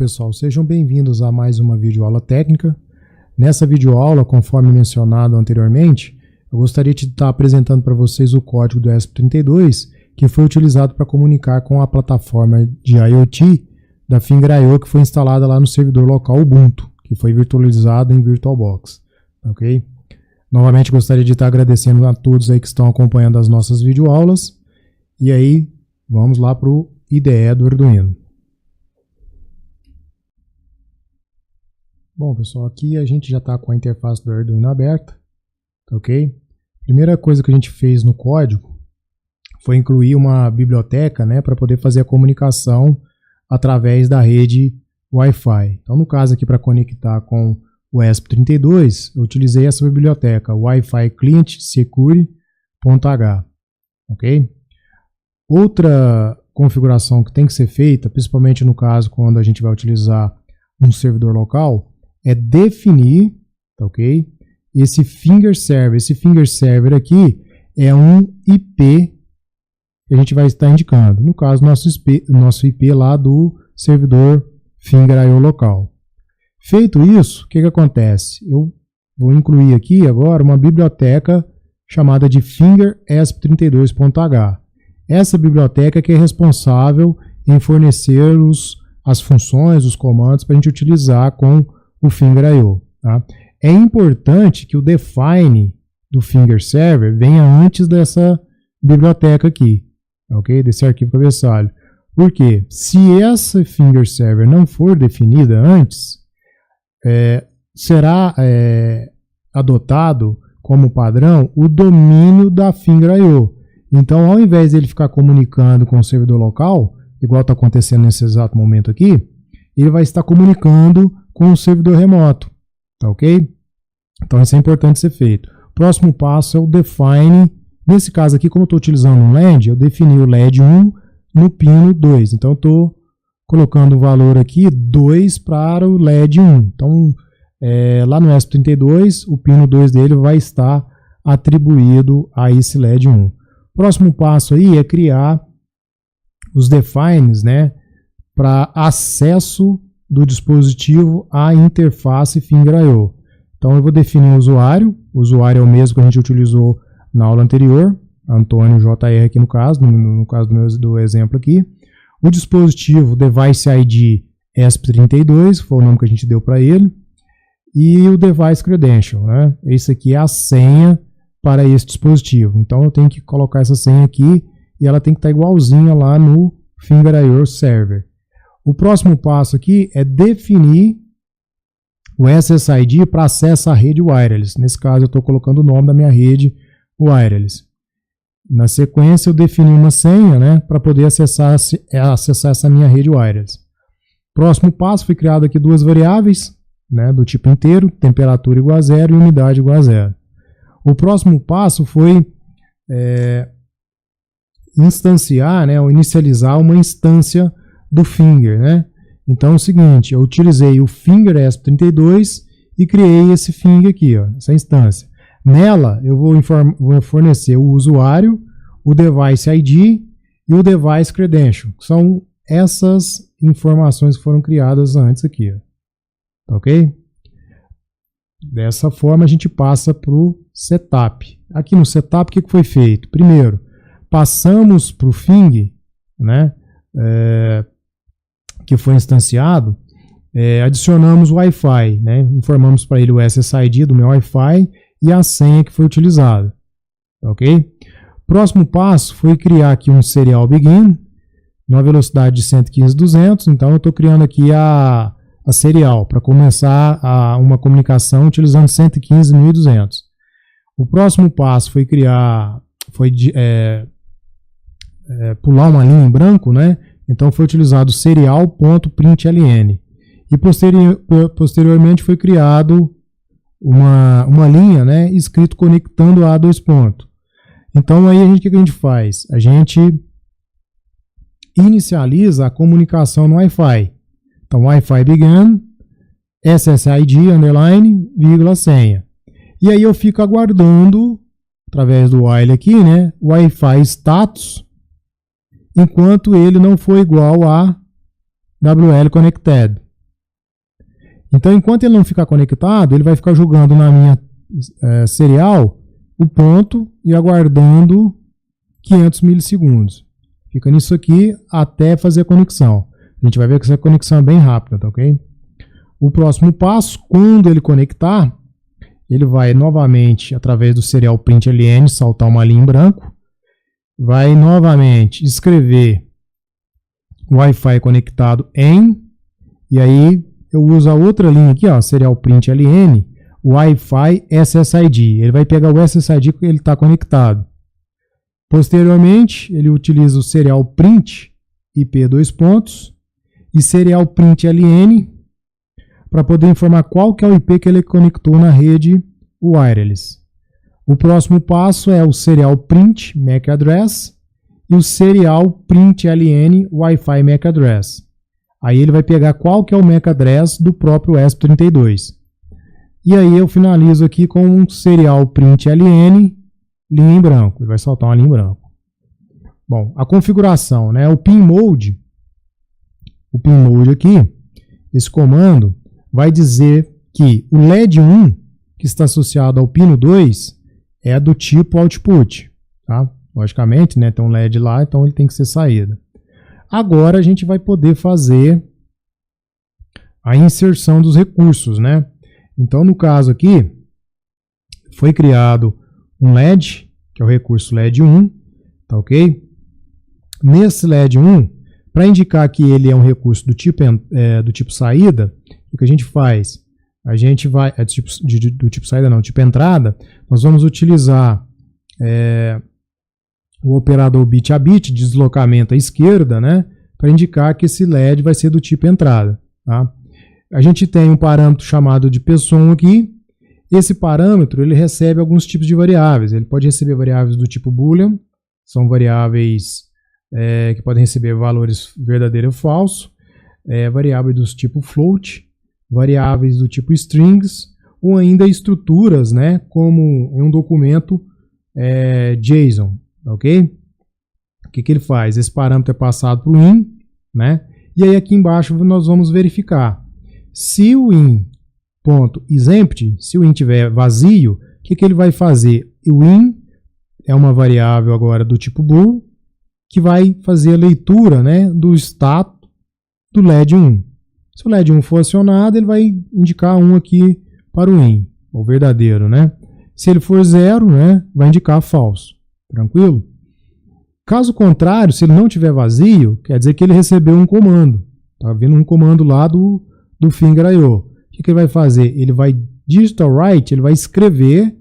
pessoal, sejam bem-vindos a mais uma videoaula técnica. Nessa videoaula, conforme mencionado anteriormente, eu gostaria de estar apresentando para vocês o código do ESP32, que foi utilizado para comunicar com a plataforma de IoT da Finger.io, que foi instalada lá no servidor local Ubuntu, que foi virtualizado em VirtualBox. Ok? Novamente gostaria de estar agradecendo a todos aí que estão acompanhando as nossas videoaulas. E aí, vamos lá para o IDE do Arduino. Bom, pessoal, aqui a gente já está com a interface do Arduino aberta, ok? Primeira coisa que a gente fez no código foi incluir uma biblioteca, né, para poder fazer a comunicação através da rede Wi-Fi. Então, no caso aqui, para conectar com o ESP32, eu utilizei essa biblioteca, Wi-Fi Client Secure.h, ok? Outra configuração que tem que ser feita, principalmente no caso quando a gente vai utilizar um servidor local, é definir, ok? Esse Finger Server. Esse Finger Server aqui é um IP que a gente vai estar indicando. No caso, nosso IP lá do servidor Finger.io local. Feito isso, o que acontece? Eu vou incluir aqui agora uma biblioteca chamada de Finger ESP32.h. Essa biblioteca que é responsável em fornecer as funções, os comandos para a gente utilizar com o Finger.io. Tá? É importante que o define do Finger Server venha antes dessa biblioteca aqui, ok? Desse arquivo cabeçalho. Por quê? Se essa Finger Server não for definida antes, será adotado como padrão o domínio da Finger.io. Então, ao invés de ele ficar comunicando com o servidor local, igual está acontecendo nesse exato momento aqui, ele vai estar comunicando com o servidor remoto, tá ok? Então isso é importante ser feito. O próximo passo é o define. Nesse caso aqui, como eu estou utilizando um LED, eu defini o LED 1 no pino 2. Então eu estou colocando o valor aqui 2 para o LED 1. Então lá no ESP32, o pino 2 dele vai estar atribuído a esse LED 1. O próximo passo aí é criar os defines, né, para acesso do dispositivo à interface Finger.io. Então eu vou definir o usuário é o mesmo que a gente utilizou na aula anterior, Antônio JR aqui no caso do exemplo aqui. O dispositivo Device ID ESP32, foi o nome que a gente deu para ele, e o Device Credential, né? Esse aqui é a senha para esse dispositivo. Então eu tenho que colocar essa senha aqui e ela tem que estar igualzinha lá no Finger.io Server. O próximo passo aqui é definir o SSID para acesso à rede wireless. Nesse caso, eu estou colocando o nome da minha rede wireless. Na sequência, eu defini uma senha, né, para poder acessar essa minha rede wireless. Próximo passo, foi criado aqui duas variáveis, né, do tipo inteiro, temperatura igual a 0 e umidade igual a 0. O próximo passo foi instanciar, né, ou inicializar uma instância do Finger, né? Então é o seguinte, eu utilizei o Finger ESP32 e criei esse Finger aqui, ó, essa instância. Nela eu vou fornecer o usuário, o Device ID e o Device Credential, que são essas informações que foram criadas antes aqui, ó. Ok? Dessa forma a gente passa para o Setup. Aqui no Setup o que foi feito? Primeiro, passamos para o Finger, né? Que foi instanciado, adicionamos o Wi-Fi, né? Informamos para ele o SSID do meu Wi-Fi e a senha que foi utilizada, ok? Próximo passo foi criar aqui um serial begin, numa velocidade de 115.200, então eu estou criando aqui a serial, para começar uma comunicação utilizando 115.200. O próximo passo foi pular uma linha em branco, né? Então foi utilizado serial.println e posteriormente foi criado uma linha, né, escrito conectando a dois pontos. Então aí o que a gente faz? A gente inicializa a comunicação no Wi-Fi. Então Wi-Fi began, SSID, underline, vírgula, senha. E aí eu fico aguardando, através do while aqui, né, Wi-Fi status, enquanto ele não for igual a WL Connected. Então, enquanto ele não ficar conectado, ele vai ficar jogando na minha serial o ponto e aguardando 500 milissegundos. Fica nisso aqui até fazer a conexão. A gente vai ver que essa conexão é bem rápida, tá ok? O próximo passo, quando ele conectar, ele vai novamente, através do serial print ln, saltar uma linha em branco. Vai novamente escrever Wi-Fi conectado em, e aí eu uso a outra linha aqui, ó, serial print ln, Wi-Fi SSID. Ele vai pegar o SSID que ele está conectado. Posteriormente, ele utiliza o serial print IP e serial print ln para poder informar qual que é o IP que ele conectou na rede wireless. O próximo passo é o serial print MAC address e o serial print ln Wi-Fi MAC address. Aí ele vai pegar qual que é o MAC address do próprio ESP32. E aí eu finalizo aqui com um serial print ln, linha em branco. Ele vai soltar uma linha em branco. Bom, a configuração, né? O pin mode aqui, esse comando vai dizer que o LED 1, que está associado ao pino 2, é do tipo output, tá? Logicamente, né? Tem um LED lá, então ele tem que ser saída. Agora a gente vai poder fazer a inserção dos recursos, né? Então, no caso aqui, foi criado um LED, que é o recurso LED 1, tá ok? Nesse LED 1, para indicar que ele é um recurso do tipo saída, o que a gente faz? A gente vai, do tipo saída não, tipo entrada, nós vamos utilizar o operador bit a bit, deslocamento à esquerda, né? Para indicar que esse LED vai ser do tipo entrada, tá? A gente tem um parâmetro chamado de PSON aqui. Esse parâmetro ele recebe alguns tipos de variáveis. Ele pode receber variáveis do tipo boolean, são variáveis que podem receber valores verdadeiro ou falso, variáveis do tipo float, variáveis do tipo strings, ou ainda estruturas, né, como em um documento JSON, ok? O que ele faz? Esse parâmetro é passado para o in, né? E aí aqui embaixo nós vamos verificar. Se o in.isEmpty, se o in tiver vazio, o que ele vai fazer? O in é uma variável agora do tipo bool, que vai fazer a leitura, né, do status do LED 1. Se o LED 1 for acionado, ele vai indicar 1 aqui para o in, o verdadeiro, né? Se ele for 0, né, vai indicar falso. Tranquilo? Caso contrário, se ele não tiver vazio, quer dizer que ele recebeu um comando. Tá vindo um comando lá do Finger.io. O que ele vai fazer? Ele vai digital write, ele vai escrever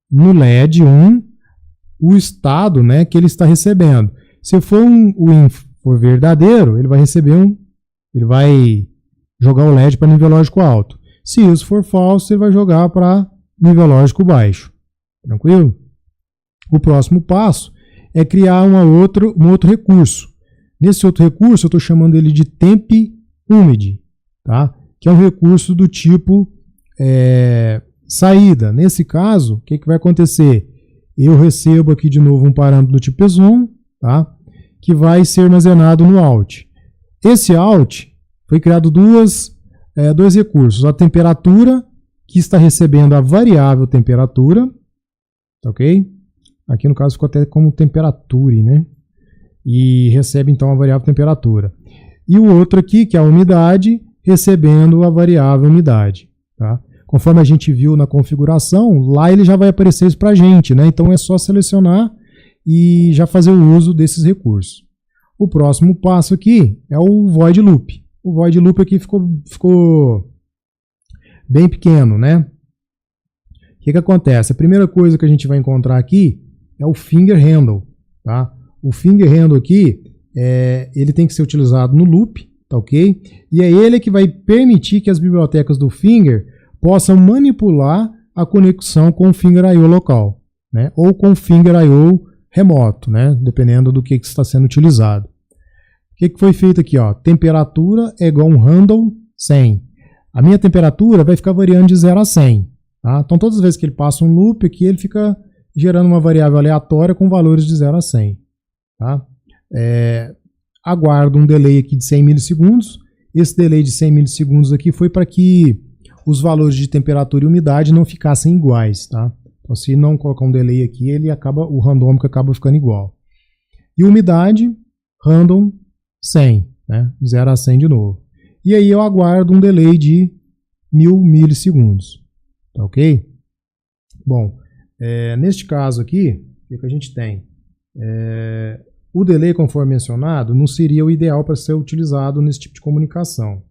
no LED 1 o estado, né, que ele está recebendo. Se for o in for verdadeiro, ele vai receber ele vai jogar o LED para nível lógico alto. Se isso for falso, ele vai jogar para nível lógico baixo. Tranquilo? O próximo passo é criar um outro recurso. Nesse outro recurso, eu estou chamando ele de temp umid, tá? Que é um recurso do tipo saída. Nesse caso, o que vai acontecer? Eu recebo aqui de novo um parâmetro do tipo PSON, tá? Que vai ser armazenado no out. Esse out foi criado dois recursos. A temperatura, que está recebendo a variável temperatura, tá ok? Aqui no caso ficou até como temperature, né? E recebe então a variável temperatura. E o outro aqui, que é a umidade, recebendo a variável umidade, tá? Conforme a gente viu na configuração, lá ele já vai aparecer isso para a gente, né? Então é só selecionar e já fazer o uso desses recursos. O próximo passo aqui é o void loop. O void loop aqui ficou bem pequeno, né? O que acontece? A primeira coisa que a gente vai encontrar aqui é o finger handle, tá? O finger handle aqui, ele tem que ser utilizado no loop, tá ok? E é ele que vai permitir que as bibliotecas do finger possam manipular a conexão com o Finger.io local, né? Ou com o Finger.io remoto, né? Dependendo do que está sendo utilizado. O que foi feito aqui? Ó? Temperatura é igual a um handle 100. A minha temperatura vai ficar variando de 0 a 100. Tá? Então, todas as vezes que ele passa um loop aqui, ele fica gerando uma variável aleatória com valores de 0 a 100. Tá? Aguardo um delay aqui de 100 milissegundos. Esse delay de 100 milissegundos aqui foi para que os valores de temperatura e umidade não ficassem iguais, tá? Então, se não colocar um delay aqui, o randômico acaba ficando igual. E umidade, random 100, né? 0 a 100 de novo. E aí eu aguardo um delay de 1000 milissegundos, tá ok? Bom, neste caso aqui, o que a gente tem? O delay, conforme mencionado, não seria o ideal para ser utilizado nesse tipo de comunicação,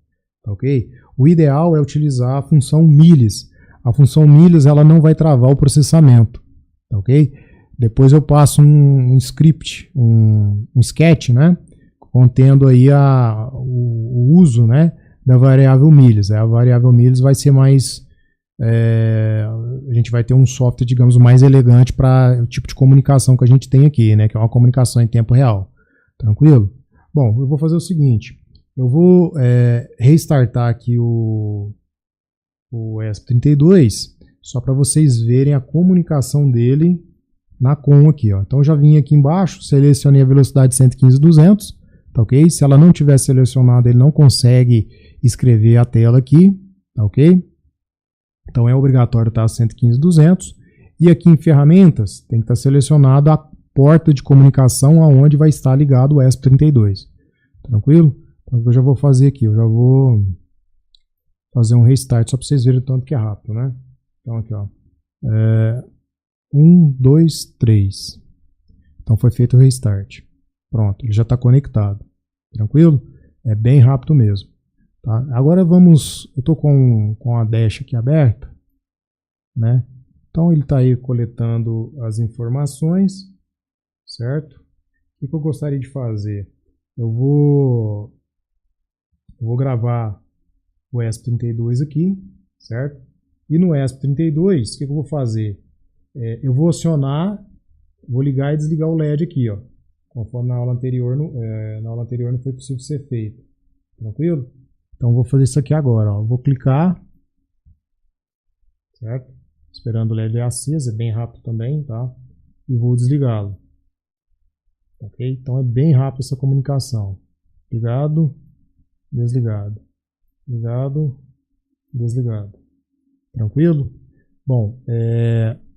tá ok? O ideal é utilizar a função milis. A função milis ela não vai travar o processamento, tá ok? Depois eu passo um script, um sketch, né? Contendo aí o uso, né, da variável milis. A variável milis vai ser mais... a gente vai ter um software, digamos, mais elegante para o tipo de comunicação que a gente tem aqui, né, que é uma comunicação em tempo real. Tranquilo? Bom, eu vou fazer o seguinte. Eu vou restartar aqui o ESP32, só para vocês verem a comunicação dele na COM aqui. Ó. Então eu já vim aqui embaixo, selecionei a velocidade 115.200, tá ok? Se ela não tiver selecionada, ele não consegue escrever a tela aqui, tá ok? Então é obrigatório estar 115.200. E aqui em ferramentas, tem que estar selecionado a porta de comunicação aonde vai estar ligado o ESP32. Tranquilo? Então eu já vou fazer aqui, eu já vou fazer um restart só para vocês verem o tanto que é rápido, né? Então aqui, ó. 1, 2, 3. Então foi feito o restart. Pronto, ele já está conectado. Tranquilo? É bem rápido mesmo. Tá? Agora vamos... Eu estou com a dash aqui aberta, né? Então ele está aí coletando as informações, certo? O que eu gostaria de fazer? Eu vou gravar o ESP32 aqui, certo? E no ESP32, o que eu vou fazer? Eu vou acionar, vou ligar e desligar o LED aqui, ó. Conforme na aula anterior, não foi possível ser feito. Tranquilo? Então vou fazer isso aqui agora, ó. Vou clicar, certo? Esperando o LED aceso, é bem rápido também, tá? E vou desligá-lo. Ok? Então é bem rápido essa comunicação. Ligado, desligado. Ligado, desligado. Tranquilo? Bom,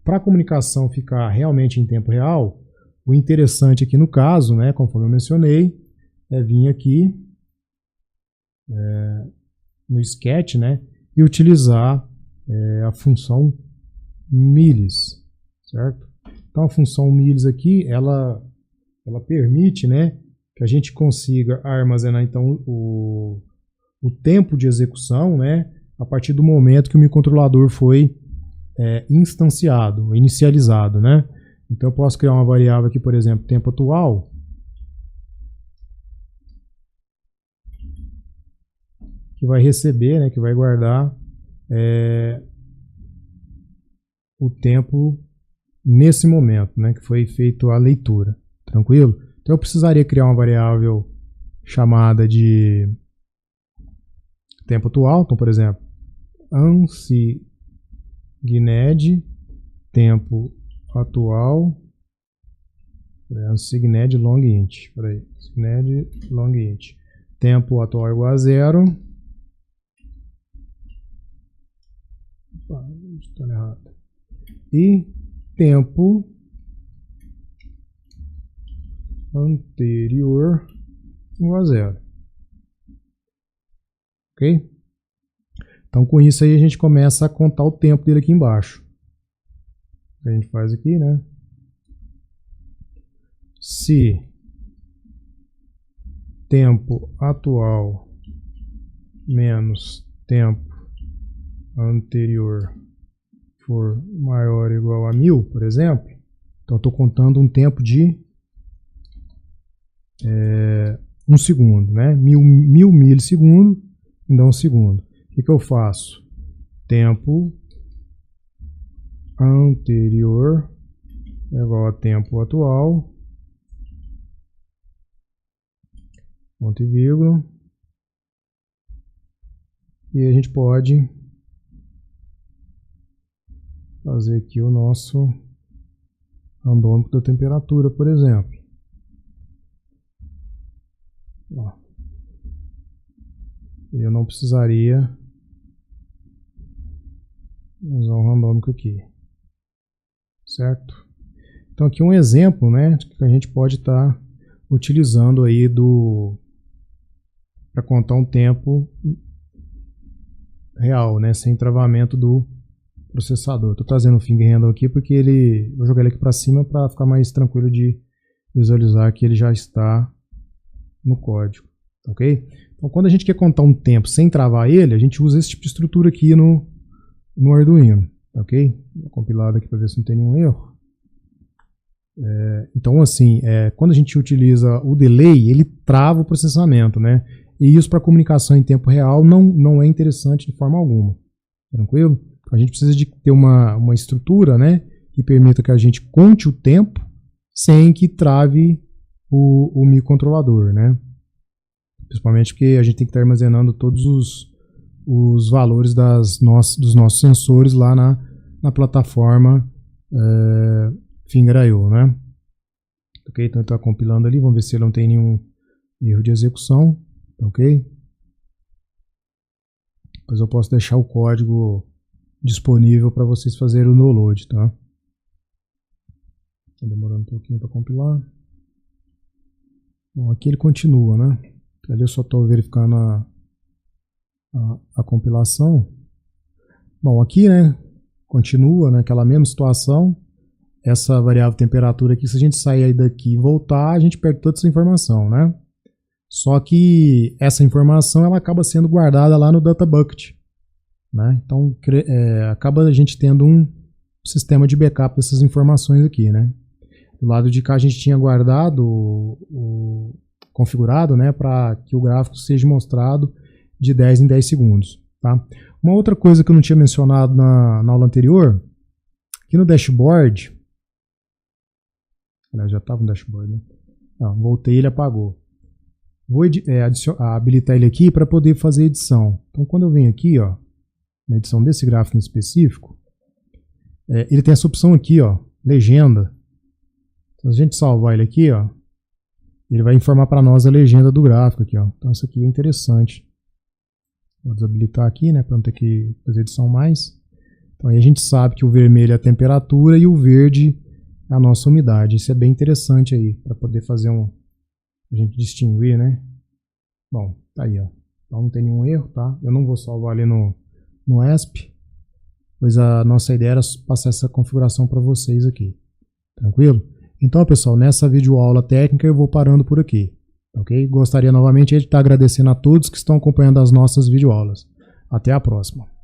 para a comunicação ficar realmente em tempo real, o interessante aqui no caso, né, conforme eu mencionei, é vir aqui no sketch, né, e utilizar a função milis, certo? Então a função milis aqui, ela permite, né, que a gente consiga armazenar então o tempo de execução, né, a partir do momento que o microcontrolador foi instanciado, inicializado, né? Então eu posso criar uma variável aqui, por exemplo, tempo atual, que vai receber, né, que vai guardar o tempo nesse momento, né, que foi feita a leitura. Tranquilo? Então eu precisaria criar uma variável chamada de tempo atual. Então, por exemplo, ansigned tempo atual, ansigned long int, ansigned long int, tempo atual igual a 0. Estou errado. E tempo anterior igual a 0. Ok? Então com isso aí a gente começa a contar o tempo dele aqui embaixo. A gente faz aqui, né? Se tempo atual menos tempo anterior for maior ou igual a 1000, por exemplo, então estou contando um tempo de 1 segundo, né? 1000 milissegundos, então 1 segundo. O que eu faço? Tempo anterior é igual a tempo atual, ponto e vírgula, e a gente pode fazer aqui o nosso randômico da temperatura, por exemplo. Ó. Eu não precisaria Vamos usar um randômico aqui. Certo? Então aqui um exemplo, né, que a gente pode estar utilizando aí para contar um tempo real, né, sem travamento do processador. Estou trazendo o finger handle aqui porque vou jogar ele aqui para cima para ficar mais tranquilo de visualizar que ele já está no código, ok? Então quando a gente quer contar um tempo sem travar ele, a gente usa esse tipo de estrutura aqui no Arduino, ok? Vou compilar aqui para ver se não tem nenhum erro. Então assim, quando a gente utiliza o delay, ele trava o processamento, né? E isso para comunicação em tempo real não é interessante de forma alguma, tranquilo? A gente precisa de ter uma estrutura, né, que permita que a gente conte o tempo sem que trave o microcontrolador, né? Principalmente porque a gente tem que estar armazenando todos os valores dos nossos sensores lá na plataforma Finger.io, né? Ok, então ele está compilando ali, vamos ver se ele não tem nenhum erro de execução, ok? Depois eu posso deixar o código disponível para vocês fazerem o download, tá? Está demorando um pouquinho para compilar. Bom, aqui ele continua, né? Ali eu só estou verificando a compilação. Bom, aqui, né, continua naquela mesma situação. Essa variável temperatura aqui, se a gente sair daqui e voltar, a gente perde toda essa informação, né? Só que essa informação ela acaba sendo guardada lá no Data Bucket, né? Então acaba a gente tendo um sistema de backup dessas informações aqui, né? Do lado de cá a gente tinha guardado, configurado, né, para que o gráfico seja mostrado de 10 em 10 segundos, tá? Uma outra coisa que eu não tinha mencionado na aula anterior, aqui no dashboard, já estava no dashboard, né? Não, voltei e ele apagou. Vou habilitar ele aqui para poder fazer edição. Então quando eu venho aqui, ó, na edição desse gráfico em específico, ele tem essa opção aqui, ó, legenda. Então, se a gente salvar ele aqui, ó, ele vai informar para nós a legenda do gráfico aqui, ó. Então isso aqui é interessante. Vou desabilitar aqui, né, para não ter que fazer edição mais. Então aí a gente sabe que o vermelho é a temperatura e o verde é a nossa umidade. Isso é bem interessante aí, para poder fazer a gente distinguir, né? Bom, tá aí, ó. Então não tem nenhum erro, tá? Eu não vou salvar ali no ESP, pois a nossa ideia era passar essa configuração para vocês aqui. Tranquilo? Então, pessoal, nessa videoaula técnica eu vou parando por aqui, ok? Gostaria novamente de estar agradecendo a todos que estão acompanhando as nossas videoaulas. Até a próxima.